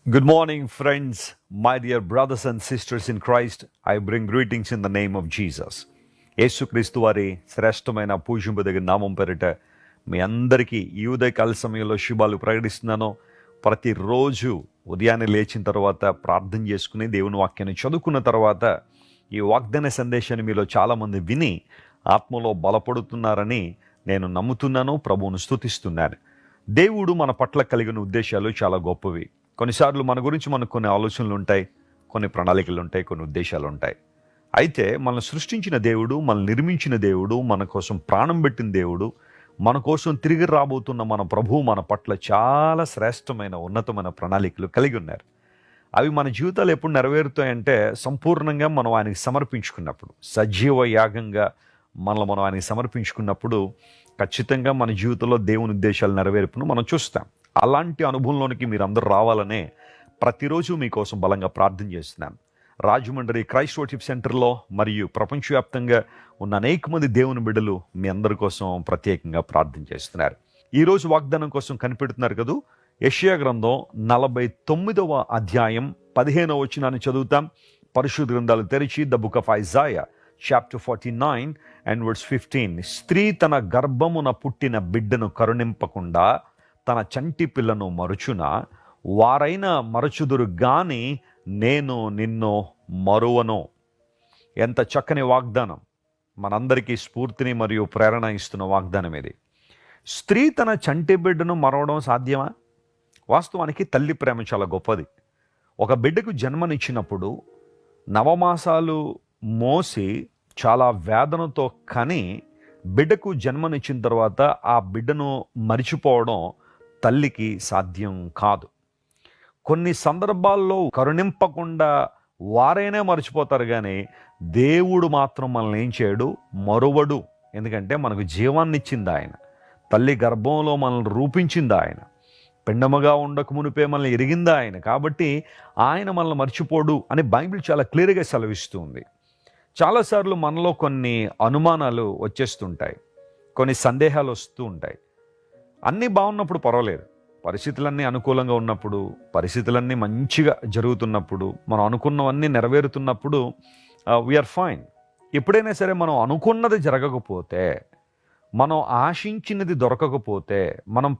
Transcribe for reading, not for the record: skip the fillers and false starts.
Good morning, friends, my dear brothers and sisters in Christ. I bring greetings in the name of Jesus. యేసుక్రీస్తు వారి శ్రేష్టమైన పూజింపదగిన నామం పేరిట మీ అందరికీ ఈ ఉదయకాల సమయంలో శుభాలు ప్రకటిస్తున్నాను. ప్రతిరోజు ఉదయాన్నే లేచిన తర్వాత ప్రార్థన చేసుకుని దేవుని వాక్యాన్ని చదువుకున్న తర్వాత ఈ వాగ్దాన సందేశాన్ని మీలో చాలామంది విని ఆత్మలో బలపడుతున్నారని నేను నమ్ముతున్నాను, ప్రభువును స్తుతిస్తున్నాను. దేవుడు మన పట్ల కలిగిన ఉద్దేశాలు చాలా గొప్పవి. కొన్నిసార్లు మన గురించి మనకు కొన్ని ఆలోచనలు ఉంటాయి, కొన్ని ప్రణాళికలు ఉంటాయి, కొన్ని ఉద్దేశాలు ఉంటాయి. అయితే మనల్ని సృష్టించిన దేవుడు, మనల్ని నిర్మించిన దేవుడు, మన కోసం ప్రాణం పెట్టిన దేవుడు, మన కోసం తిరిగి రాబోతున్న మన ప్రభువు మన పట్ల చాలా శ్రేష్టమైన ఉన్నతమైన ప్రణాళికలు కలిగి ఉన్నారు. అవి మన జీవితాలు ఎప్పుడు నెరవేరుతాయంటే సంపూర్ణంగా మనం ఆయనకి సమర్పించుకున్నప్పుడు, సజీవ యాగంగా మనల్ని మనం ఆయనకి సమర్పించుకున్నప్పుడు ఖచ్చితంగా మన జీవితంలో దేవుని ఉద్దేశాలు నెరవేర్పును మనం చూస్తాం. అలాంటి అనుభవంలోనికి మీరందరూ రావాలనే ప్రతిరోజు మీకోసం బలంగా ప్రార్థన చేస్తున్నాను. రాజమండ్రి క్రైస్ట్ వర్షిప్ సెంటర్లో మరియు ప్రపంచవ్యాప్తంగా ఉన్న అనేక మంది దేవుని బిడ్డలు మీ అందరి కోసం ప్రత్యేకంగా ప్రార్థన చేస్తున్నారు. ఈరోజు వాగ్దానం కోసం కనిపెడుతున్నారు కదా. యెషయా గ్రంథం 49వ అధ్యాయం 15వ వచనాన్ని చదువుతాం. పరిశుద్ధ గ్రంథాలు తెరిచి the book of Isaiah chapter 49 and verse 15. స్త్రీ తన గర్భమున పుట్టిన బిడ్డను కరుణింపకుండా తన చంటి పిల్లను మరుచున, వారైనా మరచుదురు గాని నేను నిన్ను మరువను. ఎంత చక్కని వాగ్దానం! మనందరికీ స్ఫూర్తిని మరియు ప్రేరణ ఇస్తున్న వాగ్దానం ఇది. స్త్రీ తన చంటి బిడ్డను మరవడం సాధ్యమా? వాస్తవానికి తల్లి ప్రేమ చాలా గొప్పది. ఒక బిడ్డకు జన్మనిచ్చినప్పుడు నవమాసాలు మోసి చాలా వేదనతో కని బిడ్డకు జన్మనిచ్చిన తర్వాత ఆ బిడ్డను మరిచిపోవడం తల్లికి సాధ్యం కాదు. కొన్ని సందర్భాల్లో కరుణింపకుండా వారైనా మర్చిపోతారు, కానీ దేవుడు మాత్రం మనల్ని ఏం చేయడు, మరువడు. ఎందుకంటే మనకు జీవాన్ని ఇచ్చింది ఆయన, తల్లి గర్భంలో మనల్ని రూపించింది ఆయన, పిండముగా ఉండక మునిపే మనల్ని ఎరిగింది ఆయన. కాబట్టి ఆయన మనల్ని మర్చిపోడు అని బైబిల్ చాలా క్లియర్గా సెలవిస్తుంది. చాలాసార్లు మనలో కొన్ని అనుమానాలు వచ్చేస్తుంటాయి, కొన్ని సందేహాలు వస్తూ ఉంటాయి. అన్నీ బాగున్నప్పుడు పర్వాలేదు, పరిస్థితులన్నీ అనుకూలంగా ఉన్నప్పుడు, పరిస్థితులన్నీ మంచిగా జరుగుతున్నప్పుడు, మనం అనుకున్నవన్నీ నెరవేరుతున్నప్పుడు వీఆర్ ఫైన్. ఎప్పుడైనా సరే మనం అనుకున్నది జరగకపోతే, మనం ఆశించినది దొరకకపోతే, మనం